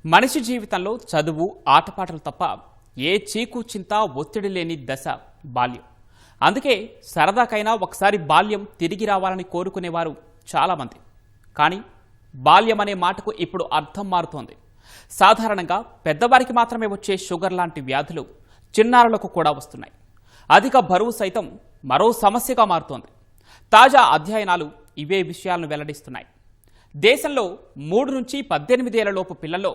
మనిషి జీవితంలో చదువు ఆటపాటలు తప్ప ఏ చీకు చింత ఒత్తిడి లేని దశ బాల్యం. అందుకే సరదాకైనా ఒకసారి బాల్యం తిరిగి రావాలని కోరుకునేవారు చాలామంది. కానీ బాల్యం అనే మాటకు ఇప్పుడు అర్థం మారుతోంది. సాధారణంగా పెద్దవారికి మాత్రమే వచ్చే షుగర్ లాంటి వ్యాధులు చిన్నారులకు కూడా వస్తున్నాయి. అధిక బరువు సైతం మరో సమస్యగా మారుతోంది. తాజా అధ్యయనాలు ఇవే విషయాలను వెల్లడిస్తున్నాయి. దేశంలో 3 నుంచి 18 ఏళ్లలోపు పిల్లల్లో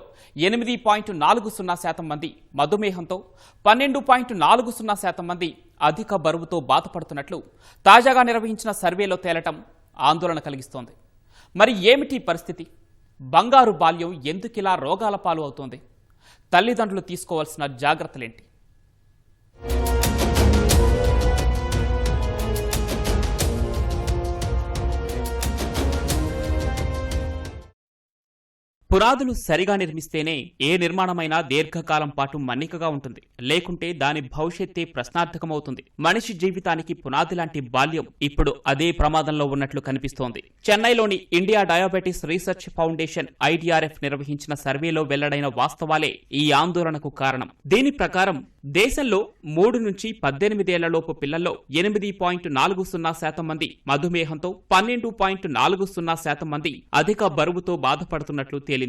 8.40% మంది మధుమేహంతో, 12.40% మంది అధిక బరువుతో బాధపడుతున్నట్లు తాజాగా నిర్వహించిన సర్వేలో తేలటం ఆందోళన కలిగిస్తోంది. మరి ఏమిటి పరిస్థితి? బంగారు బాల్యం ఎందుకిలా రోగాల పాలు అవుతోంది? తల్లిదండ్రులు తీసుకోవాల్సిన జాగ్రత్తలేంటి? పునాదులు సరిగా నిర్మిస్తేనే ఏ నిర్మాణమైనా దీర్ఘకాలం పాటు మన్నికగా ఉంటుంది. లేకుంటే దాని భవిష్యత్తే ప్రశ్నార్థకమవుతుంది. మనిషి జీవితానికి పునాది లాంటి బాల్యం ఇప్పుడు అదే ప్రమాదంలో ఉన్నట్లు కనిపిస్తోంది. చెన్నైలోని India diabetes research foundation IDRF నిర్వహించిన సర్వేలో వెల్లడైన వాస్తవాలే ఈ ఆందోళనకు కారణం. దీని ప్రకారం దేశంలో 3 నుంచి 18 ఏళ్లలోపు పిల్లల్లో 8.40% మంది మధుమేహంతో, 12.40% మంది అధిక బరువుతో బాధపడుతున్నట్లు తేలింది.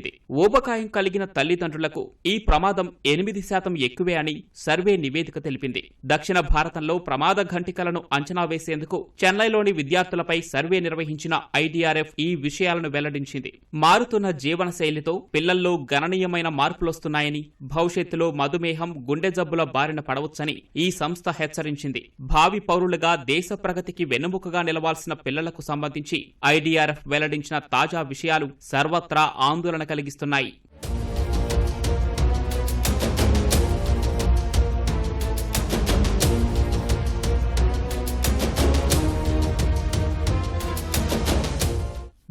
ఊబకాయం కలిగిన తల్లిదండ్రులకు ఈ ప్రమాదం 8% ఎక్కువే అని సర్వే నివేదిక తెలిపింది. దక్షిణ భారతంలో ప్రమాద ఘంటికలను అంచనా వేసేందుకు చెన్నైలోని విద్యార్థులపై సర్వే నిర్వహించిన IDRF ఈ విషయాలను వెల్లడించింది. మారుతున్న జీవన శైలితో పిల్లల్లో గణనీయమైన మార్పులొస్తున్నాయని, భవిష్యత్తులో మధుమేహం, గుండె జబ్బుల బారిన పడవచ్చని ఈ సంస్థ హెచ్చరించింది. భావి పౌరులుగా దేశ ప్రగతికి వెన్నెముకగా నిలవాల్సిన పిల్లలకు సంబంధించి IDRF వెల్లడించిన తాజా విషయాలు సర్వత్రా ఆందోళన కలిగిస్తున్నాయి.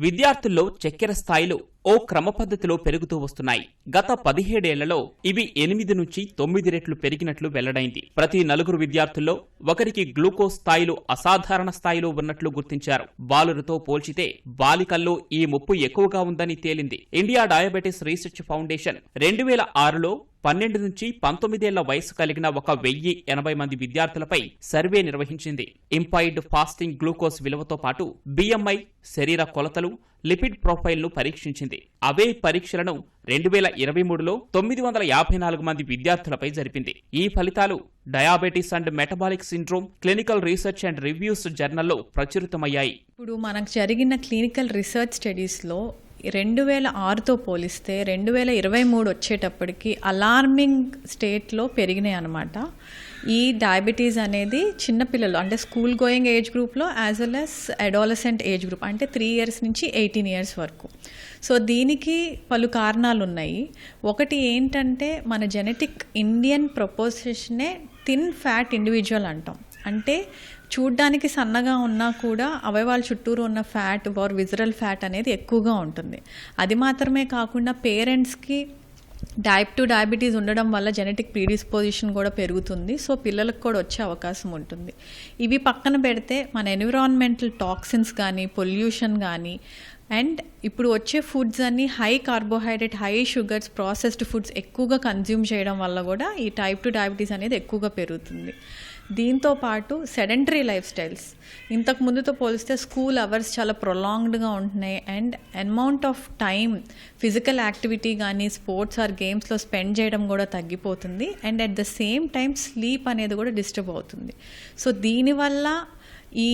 విద్యార్థుల్లో చక్కెర స్థాయిలు ఓ క్రమపద్ధతిలో పెరుగుతూ వస్తున్నాయి. గత 17 ఏళ్లలో ఇవి 8 నుంచి 9 రెట్లు పెరిగినట్లు వెల్లడైంది. ప్రతి 4 విద్యార్థుల్లో ఒకరికి గ్లూకోజ్ స్థాయిలు అసాధారణ స్థాయిలో ఉన్నట్లు గుర్తించారు. బాలురతో పోల్చితే బాలికల్లో ఈ ముప్పు ఎక్కువగా ఉందని తేలింది. ఇండియా డయాబెటిస్ రీసెర్చ్ ఫౌండేషన్ 2006లో 12 నుంచి 19 ఏళ్ల వయసు కలిగిన 1080 మంది విద్యార్థులపై సర్వే నిర్వహించింది. ఇంపైర్డ్ ఫాస్టింగ్ గ్లూకోజ్ విలువతో పాటు BMI, శరీర కొలతలు, లిపిడ్ ప్రొఫైల్ను పరీక్షించింది. అవే పరీక్షలను 2023లో 954 మంది విద్యార్థులపై జరిపింది. ఈ ఫలితాలు diabetes and metabolic syndrome clinical research and reviews జర్నల్లో ప్రచురితమయ్యాయి. ఇప్పుడు మనకు జరిగిన క్లినికల్ రీసెర్చ్ స్టడీస్లో 2006తో పోలిస్తే 2023 వచ్చేటప్పటికి అలార్మింగ్ స్టేట్లో పెరిగినాయి అన్నమాట. ఈ డయాబెటీస్ అనేది చిన్నపిల్లలు అంటే స్కూల్ గోయింగ్ ఏజ్ గ్రూప్లో as well as adolescent age group అంటే 3 years నుంచి 18 years వరకు. సో దీనికి పలు కారణాలు ఉన్నాయి. ఒకటి ఏంటంటే మన జెనెటిక్ ఇండియన్ ప్రపోజిషనే థిన్ ఫ్యాట్ ఇండివిజువల్ అంటాం. అంటే చూడ్డానికి సన్నగా ఉన్నా కూడా అవయవాల చుట్టూరు ఉన్న ఫ్యాట్ విజరల్ ఫ్యాట్ అనేది ఎక్కువగా ఉంటుంది. అది మాత్రమే కాకుండా పేరెంట్స్కి టైప్ 2 డయాబెటీస్ ఉండడం వల్ల జెనెటిక్ ప్రీడిస్పోజిషన్ కూడా పెరుగుతుంది. సో పిల్లలకు కూడా వచ్చే అవకాశం ఉంటుంది. ఇవి పక్కన పెడితే మన ఎన్విరాన్మెంటల్ టాక్సిన్స్ కానీ, పొల్యూషన్ కానీ, అండ్ ఇప్పుడు వచ్చే ఫుడ్స్ అన్నీ high carbohydrate, high sugars, processed foods ఎక్కువగా కన్జ్యూమ్ చేయడం వల్ల కూడా ఈ టైప్ 2 డయాబెటీస్ అనేది ఎక్కువగా పెరుగుతుంది. దీంతో పాటు సెడెంటరీ లైఫ్ స్టైల్స్ ఇంతకు ముందుతో పోలిస్తే స్కూల్ అవర్స్ చాలా ప్రొలాంగ్డ్గా ఉంటున్నాయి. And amount of time physical activity కానీ, స్పోర్ట్స్ ఆర్ గేమ్స్లో స్పెండ్ చేయడం కూడా తగ్గిపోతుంది. And at the same time sleep అనేది కూడా డిస్టర్బ్ అవుతుంది. సో దీనివల్ల ఈ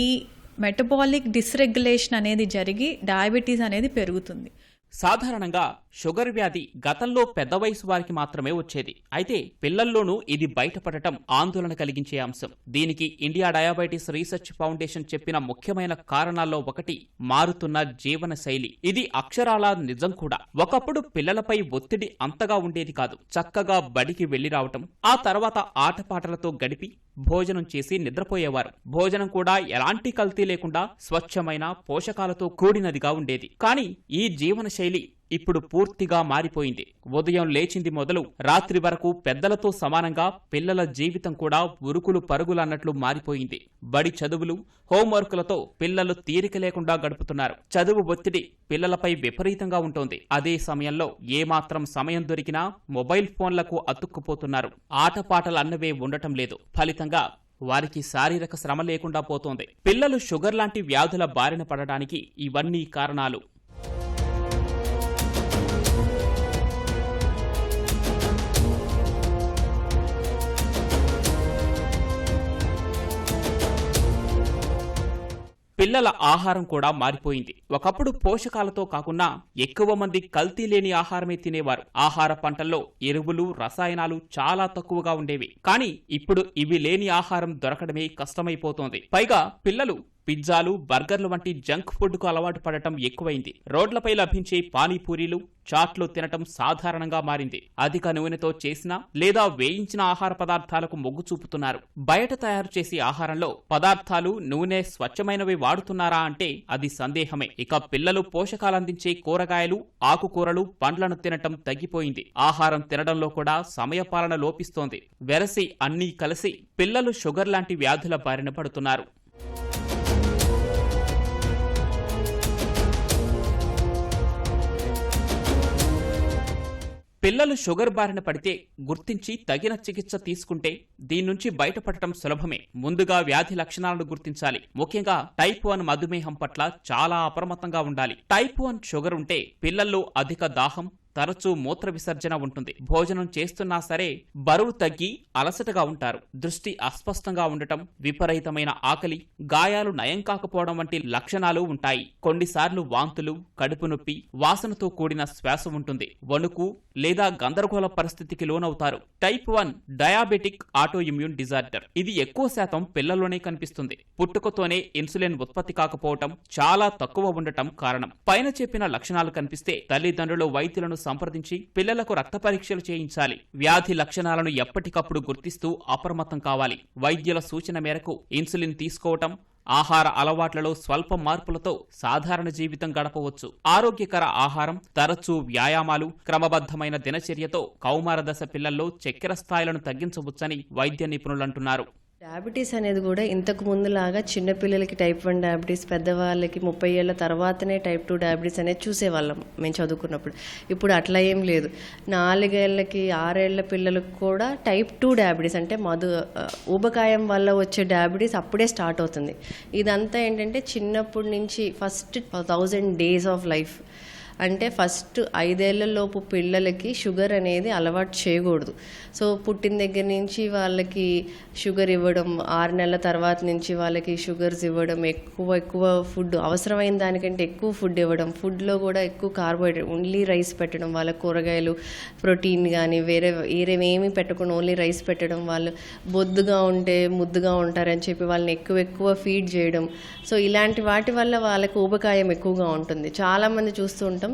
మెటబాలిక్ డిస్రెగ్యులేషన్ అనేది జరిగి డయాబెటీస్ అనేది పెరుగుతుంది. సాధారణంగా షుగర్ వ్యాధి గతంలో పెద్ద వయసు వారికి మాత్రమే వచ్చేది. అయితే పిల్లల్లోనూ ఇది బయటపడటం ఆందోళన కలిగించే అంశం. దీనికి ఇండియా డయాబెటిస్ రీసెర్చ్ ఫౌండేషన్ చెప్పిన ముఖ్యమైన కారణాల్లో ఒకటి మారుతున్న జీవన శైలి. ఇది అక్షరాలా నిజం కూడా. ఒకప్పుడు పిల్లలపై ఒత్తిడి అంతగా ఉండేది కాదు. చక్కగా బడికి వెళ్లి రావటం, ఆ తర్వాత ఆటపాటలతో గడిపి భోజనం చేసి నిద్రపోయేవారు. భోజనం కూడా ఎలాంటి కల్తీ లేకుండా స్వచ్ఛమైన పోషకాలతో కూడినదిగా ఉండేది. కానీ ఈ జీవన శైలి ఇప్పుడు పూర్తిగా మారిపోయింది. ఉదయం లేచింది మొదలు రాత్రి వరకు పెద్దలతో సమానంగా పిల్లల జీవితం కూడా ఉరుకులు పరుగులన్నట్లు మారిపోయింది. బడి చదువులు, హోంవర్కులతో పిల్లలు తీరిక లేకుండా గడుపుతున్నారు. చదువు ఒత్తిడి పిల్లలపై విపరీతంగా ఉంటోంది. అదే సమయంలో ఏమాత్రం సమయం దొరికినా మొబైల్ ఫోన్లకు అతుక్కుపోతున్నారు. ఆటపాటలన్నవే ఉండటం లేదు. ఫలితంగా వారికి శారీరక శ్రమ లేకుండా పోతోంది. పిల్లలు షుగర్ లాంటి వ్యాధుల బారిన పడడానికి ఇవన్నీ కారణాలు. పిల్లల ఆహారం కూడా మారిపోయింది. ఒకప్పుడు పోషకాలతో కాకుండా ఎక్కువ మంది కల్తీ లేని ఆహారమే తినేవారు. ఆహార పంటల్లో ఎరువులు, రసాయనాలు చాలా తక్కువగా ఉండేవి. కానీ ఇప్పుడు ఇవి లేని ఆహారం దొరకడమే కష్టమైపోతోంది. పైగా పిల్లలు పిజ్జాలు, బర్గర్లు వంటి జంక్ ఫుడ్ కు అలవాటు పడటం ఎక్కువైంది. రోడ్లపై లభించే పానీపూరీలు, చాట్లు తినటం సాధారణంగా మారింది. అధిక నూనెతో చేసిన లేదా వేయించిన ఆహార పదార్థాలకు మొగ్గు చూపుతున్నారు. బయట తయారు చేసే ఆహారంలో పదార్థాలు, నూనె స్వచ్ఛమైనవి వాడుతున్నారా అంటే అది సందేహమే. ఇక పిల్లలు పోషకాలందించే కూరగాయలు, ఆకుకూరలు, పండ్లను తినటం తగ్గిపోయింది. ఆహారం తినడంలో కూడా సమయపాలన లోపిస్తోంది. వెరసి అన్నీ కలిసి పిల్లలు షుగర్ లాంటి వ్యాధుల బారిన పడుతున్నారు. పిల్లలు షుగర్ బారిన పడితే గుర్తించి తగిన చికిత్స తీసుకుంటే దీని నుంచి బయటపడటం సులభమే. ముందుగా వ్యాధి లక్షణాలను గుర్తించాలి. ముఖ్యంగా టైప్ 1 మధుమేహం పట్ల చాలా అప్రమత్తంగా ఉండాలి. టైప్ 1 షుగర్ ఉంటే పిల్లల్లో అధిక దాహం, తరచూ మూత్ర విసర్జన ఉంటుంది. భోజనం చేస్తున్నా సరే బరువు తగ్గి అలసటగా ఉంటారు. దృష్టి అస్పష్టంగా ఉండటం, విపరీతమైన ఆకలి, గాయాలు నయం కాకపోవడం వంటి లక్షణాలు ఉంటాయి. కొన్నిసార్లు వాంతులు, కడుపు నొప్పి, వాసనతో కూడిన శ్వాస ఉంటుంది. వణుకు లేదా గందరగోళ పరిస్థితికి లోనవుతారు. Type 1 diabetic autoimmune disorder. ఇది ఎక్కువ శాతం పిల్లల్లోనే కనిపిస్తుంది. పుట్టుకతోనే ఇన్సులిన్ ఉత్పత్తి కాకపోవటం, చాలా తక్కువ ఉండటం కారణం. పైన చెప్పిన లక్షణాలు కనిపిస్తే తల్లిదండ్రులు వైద్యులను సంప్రదించి పిల్లలకు రక్త పరీక్షలు చేయించాలి. వ్యాధి లక్షణాలను ఎప్పటికప్పుడు గుర్తిస్తూ అప్రమత్తం కావాలి. వైద్యుల సూచన మేరకు ఇన్సులిన్ తీసుకోవటం, ఆహార అలవాట్లలో స్వల్ప మార్పులతో సాధారణ జీవితం గడపవచ్చు. ఆరోగ్యకర ఆహారం, తరచూ వ్యాయామాలు, క్రమబద్ధమైన దినచర్యతో కౌమార దశ పిల్లల్లో చక్కెర స్థాయిలను తగ్గించవచ్చని వైద్య నిపుణులంటున్నారు. డయాబెటీస్ అనేది కూడా ఇంతకు ముందులాగా చిన్నపిల్లలకి టైప్ 1 డయాబెటీస్, పెద్దవాళ్ళకి 30 ఏళ్ల తర్వాతనే టైప్ 2 డయాబెటీస్ అనేది చూసేవాళ్ళం మేము చదువుకున్నప్పుడు. ఇప్పుడు అట్లా ఏం లేదు. 4 ఏళ్ళకి 6 ఏళ్ల పిల్లలకు కూడా టైప్ 2 డయాబెటీస్ అంటే ఊబకాయం వల్ల వచ్చే డయాబెటీస్ అప్పుడే స్టార్ట్ అవుతుంది. ఇదంతా ఏంటంటే చిన్నప్పటి నుంచి ఫస్ట్ 1000 days ఆఫ్ లైఫ్ అంటే ఫస్ట్ 5 ఏళ్లలోపు పిల్లలకి షుగర్ అనేది అలవాటు చేయకూడదు. సో పుట్టిన దగ్గర నుంచి వాళ్ళకి షుగర్ ఇవ్వడం, 6 నెలల తర్వాత నుంచి వాళ్ళకి షుగర్స్ ఇవ్వడం, ఎక్కువ ఫుడ్, అవసరమైన దానికంటే ఎక్కువ ఫుడ్ ఇవ్వడం, ఫుడ్లో కూడా ఎక్కువ కార్బోహైడ్రేట్, ఓన్లీ రైస్ పెట్టడం, వాళ్ళ కూరగాయలు, ప్రోటీన్ కానీ వేరే ఏమీ పెట్టకుండా ఓన్లీ రైస్ పెట్టడం, వాళ్ళు బొద్దుగా ఉంటే ముద్దుగా ఉంటారని చెప్పి వాళ్ళని ఎక్కువ ఫీడ్ చేయడం. సో ఇలాంటి వాటి వల్ల వాళ్ళకి ఊబకాయం ఎక్కువగా ఉంటుంది. చాలామంది చూస్తూ ఉంటాం,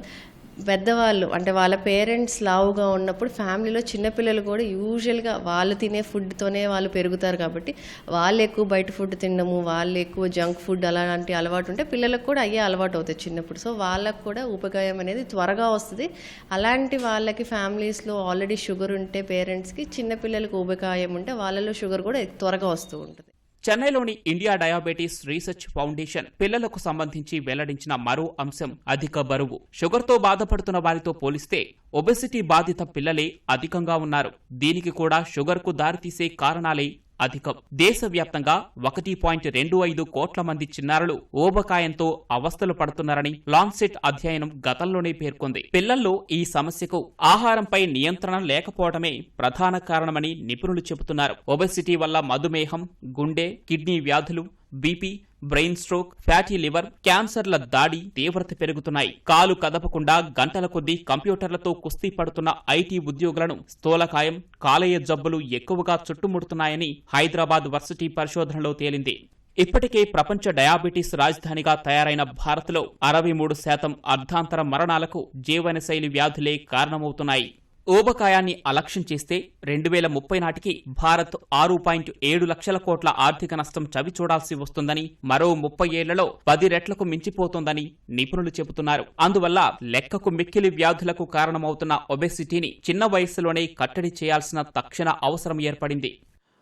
పెద్దవాళ్ళు అంటే వాళ్ళ పేరెంట్స్ లావుగా ఉన్నప్పుడు ఫ్యామిలీలో చిన్నపిల్లలు కూడా యూజువల్గా వాళ్ళు తినే ఫుడ్తోనే వాళ్ళు పెరుగుతారు. కాబట్టి వాళ్ళు ఎక్కువ బయట ఫుడ్ తినడము, వాళ్ళు ఎక్కువ జంక్ ఫుడ్ అలాంటి అలవాటు ఉంటే పిల్లలకు కూడా అయ్యే అలవాటు అవుతుంది చిన్నప్పుడు. సో వాళ్ళకు కూడా ఉపకాయం అనేది త్వరగా వస్తుంది. అలాంటి వాళ్ళకి ఫ్యామిలీస్లో ఆల్రెడీ షుగర్ ఉంటే పేరెంట్స్కి, చిన్నపిల్లలకు ఉపకాయం ఉంటే వాళ్ళలో షుగర్ కూడా త్వరగా వస్తూ ఉంటుంది. చెన్నైలోని ఇండియా డయాబెటీస్ రీసెర్చ్ ఫౌండేషన్ పిల్లలకు సంబంధించి వెల్లడించిన మరో అంశం అధిక బరువు. షుగర్తో బాధపడుతున్న వారితో పోలిస్తే ఒబెసిటీ బాధిత పిల్లలే అధికంగా ఉన్నారు. దీనికి కూడా షుగర్కు దారితీసే కారణాలే అధికం. దేశవ్యాప్తంగా 1.25 కోట్ల మంది చిన్నారులు ఊబకాయంతో అవస్థలు పడుతున్నారని లాన్సెట్ అధ్యయనం గతంలోనే పేర్కొంది. పిల్లల్లో ఈ సమస్యకు ఆహారంపై నియంత్రణ లేకపోవడమే ప్రధాన కారణమని నిపుణులు చెబుతున్నారు. ఒబెసిటీ వల్ల మధుమేహం, గుండె, కిడ్నీ వ్యాధులు, BP, brain stroke, fatty liver, క్యాన్సర్ల దాడి తీవ్రత పెరుగుతున్నాయి. కాలు కదపకుండా గంటల కొద్దీ కంప్యూటర్లతో కుస్తీ పడుతున్న ఐటీ ఉద్యోగులను స్థూలకాయం, కాలేయ జబ్బులు ఎక్కువగా చుట్టుముడుతున్నాయని హైదరాబాద్ వర్సిటీ పరిశోధనలో తేలింది. ఇప్పటికే ప్రపంచ డయాబెటీస్ రాజధానిగా తయారైన భారత్లో 63% అర్ధాంతర మరణాలకు జీవనశైలి వ్యాధులే కారణమవుతున్నాయి. ఊబకాయాన్ని అలక్ష్యం చేస్తే 2030 నాటికి భారత్ 6.7 లక్షల కోట్ల ఆర్థిక నష్టం చవిచూడాల్సి వస్తుందని, మరో 30 ఏళ్లలో 10 రెట్లకు మించిపోతోందని నిపుణులు చెబుతున్నారు. అందువల్ల లెక్కకు మిక్కిలి వ్యాధులకు కారణమవుతున్న ఒబెసిటీని చిన్న వయస్సులోనే కట్టడి చేయాల్సిన తక్షణ అవసరం ఏర్పడింది.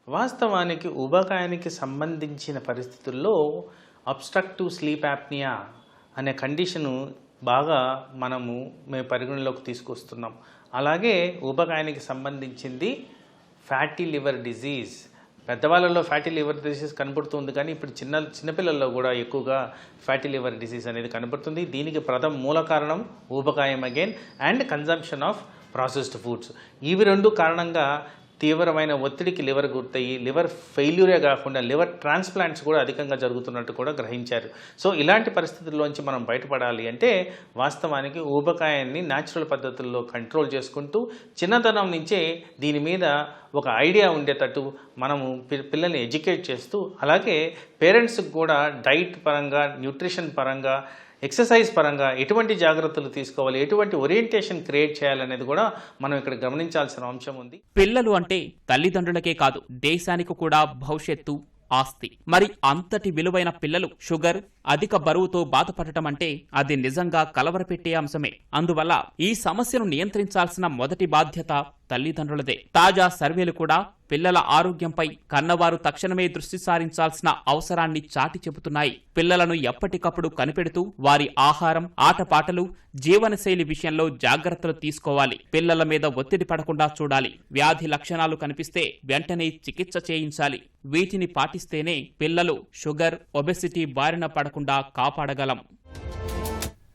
వాస్తవానికి ఊబకాయానికి సంబంధించిన పరిస్థితుల్లో అబ్స్ట్రక్టివ్ స్లీప్ యాప్నియా అనే కండిషను బాగా మేము పరిగణలోకి తీసుకొస్తున్నాం. అలాగే ఊబకాయానికి సంబంధించింది ఫ్యాటీ లివర్ డిజీజ్. పెద్దవాళ్ళలో ఫ్యాటీ లివర్ డిసీజ్ కనబడుతుంది, కానీ ఇప్పుడు చిన్నపిల్లల్లో కూడా ఎక్కువగా ఫ్యాటీ లివర్ డిసీజ్ అనేది కనబడుతుంది. దీనికి మూల కారణం ఊబకాయం again and consumption of processed foods. ఇవి రెండు కారణంగా తీవ్రమైన ఒత్తిడికి లివర్ గుర్తయ్యి లివర్ ఫెయిల్యూరే కాకుండా లివర్ ట్రాన్స్ప్లాంట్స్ కూడా అధికంగా జరుగుతున్నట్టు కూడా గ్రహించారు. సో ఇలాంటి పరిస్థితుల్లోంచి మనం బయటపడాలి అంటే వాస్తవానికి ఊబకాయాన్ని న్యాచురల్ పద్ధతుల్లో కంట్రోల్ చేసుకుంటూ చిన్నతనం నుంచే దీని మీద ఒక ఐడియా ఉండేటట్టు మనము పిల్లల్ని ఎడ్యుకేట్ చేస్తూ, అలాగే పేరెంట్స్కి కూడా డైట్ పరంగా, న్యూట్రిషన్ పరంగా, ఎక్సర్సైజ్ పరంగా ఎటువంటి జాగ్రత్తలు తీసుకోవాలి, ఎటువంటి ఓరియంటేషన్ క్రియేట్ చేయాలనేది కూడా మనం ఇక్కడ గమనించాల్సిన అంశం ఉంది. పిల్లలు అంటే తల్లిదండ్రులకే కాదు, దేశానికి కూడా భవిష్యత్తు, ఆస్తి. మరి అంతటి విలువైన పిల్లలు షుగర్, అధిక బరువుతో బాధపడటం అంటే అది నిజంగా కలవరపెట్టే అంశమే. అందువల్ల ఈ సమస్యను నియంత్రించాల్సిన మొదటి బాధ్యత తల్లిదండ్రులదే. తాజా సర్వేలు కూడా పిల్లల ఆరోగ్యంపై కన్నవారు తక్షణమే దృష్టి సారించాల్సిన అవసరాన్ని చాటి చెబుతున్నాయి. పిల్లలను ఎప్పటికప్పుడు కనిపెడుతూ వారి ఆహారం, ఆటపాటలు, జీవనశైలి విషయంలో జాగ్రత్తలు తీసుకోవాలి. పిల్లల మీద ఒత్తిడి పడకుండా చూడాలి. వ్యాధి లక్షణాలు కనిపిస్తే వెంటనే చికిత్స చేయించాలి. వీటిని పాటిస్తేనే పిల్లలు షుగర్, ఒబెసిటీ బారిన పడకుండా కాపాడగలం.